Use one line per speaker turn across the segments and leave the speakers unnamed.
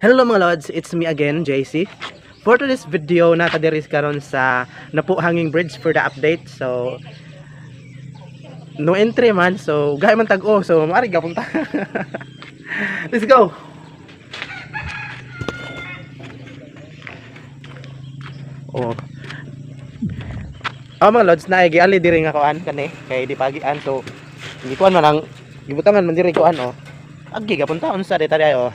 Hello mga lods, it's me again, JC. For today's video, nakadiris karon sa Napo Hanging Bridge for the update. So, no entry man, so gaya man tag-o, so maari gapunta. Let's go! Oh. Mga lods, naigi ali diri nga kuan kani kay di pagian, so hindi kuan man ang gibutangan man diri kuan oh. Agi gapunta unsa deta dayo.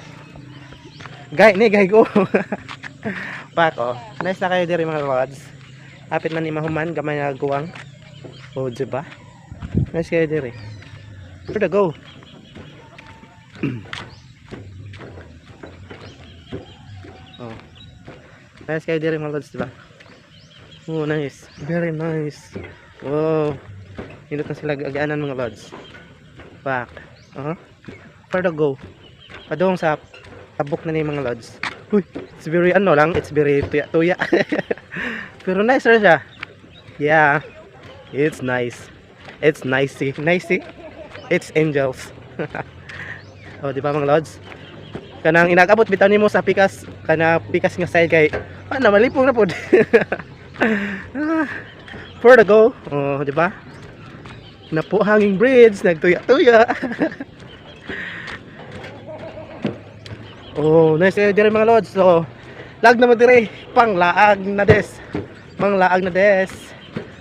Gay go. Pak oh. Nice na kayo diri mga lods. Hapit man ni mahuman gamay nga guwang. Oh, diba? Nice kayo diri. Where to go? Oh. Nice kayo diri mga lods, diba? Oh, nice. Very nice. Wow. Hindot na sila agaanan mga lods. Pak. Where to go? Padong sa tabok na ni mga lods. Uy, it's very ano lang, it's very tuya-tuya. Pero nice rin siya. Yeah, it's nice. It's nicey. Nicey? It's angels. Oh, di ba mga lods? Kanang inagabot bitaw nimo sa pikas, kana pikas nga side kay na malipong na pod. For the go. Oh, di ba? Napo Hanging Bridge, nagtuya-tuya. Oh, nice dire mga lods. So, lag naman dire, pang laag na des. Mang laag na des.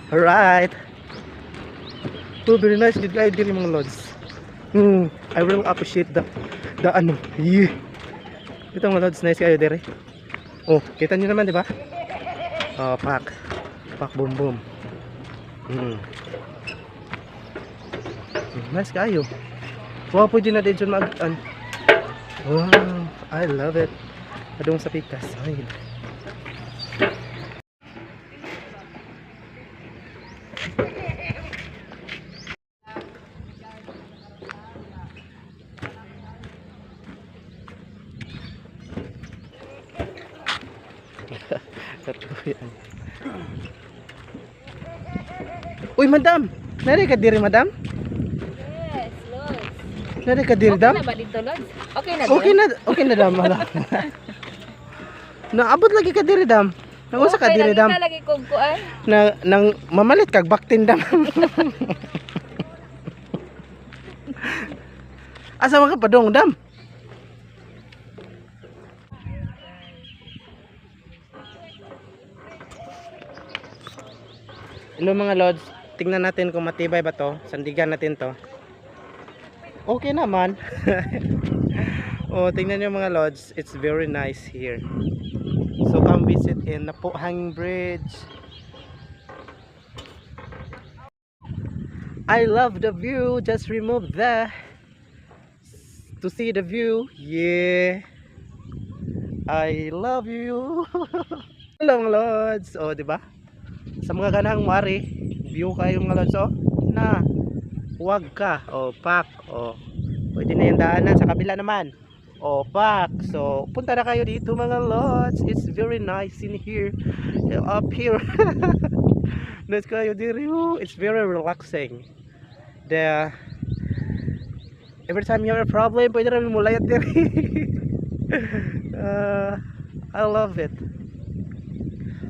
Alright. Oh, very nice good guy dire mga lods. I really appreciate the ano. Yeah. Ito mga lods, nice kayo dire. Oh, kita niyo naman, di ba? Oh, pak boom boom. Nice kayo. Wow, pwede na din dyan mag wow, I love it. Adong sa pikas. Ay. Uy, madam. Nari ka diri, madam?
Yes, Lods.
Nari ka diri, dam?
Okay na ba dito, Lods? Okay na
Okay na dam. Naabot lagi ka diri, dam. Nausa ka diri, dam.
Okay lagi kong kuan.
Nang mamalit kag baktin, dam. Asa man ka padong, dam? Hello mga lods, tingnan natin kung matibay ba to. Sandigan natin to. Okay naman. Oh, tingnan nyo mga lods, it's very nice here. So come visit in Napo Hanging Bridge. I love the view. Just remove the to see the view. Yeah, I love you. Hello mga lods. Oh, diba? Sa mga ganang mari, view kayo mga lods, oh, na huwag ka, oh, pak, oh, pwede na yung daanan sa kabila naman, oh, pak, so punta na kayo dito mga lods. It's very nice in here, up here. Nice kayo diri, oh. It's very relaxing. Every time you have a problem, pwede rin mulayat diri. I love it.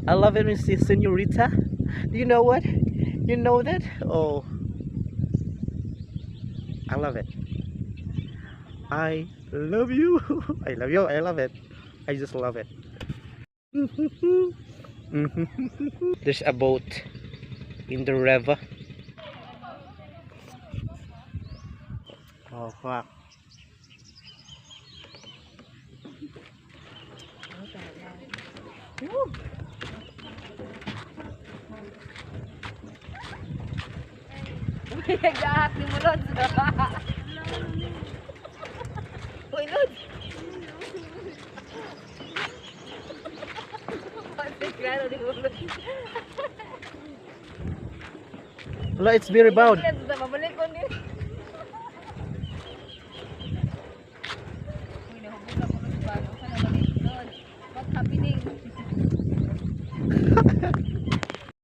I love it, Miss Senorita. Do you know what? You know that? Oh, I love it. I love you. I love you. I love it. I just love it. There's a boat in the river. Oh, fuck.
Nag-aak ni mo, Lods. Uy, Lods. Klaro di mo, Lods.
Hello, it's very bound.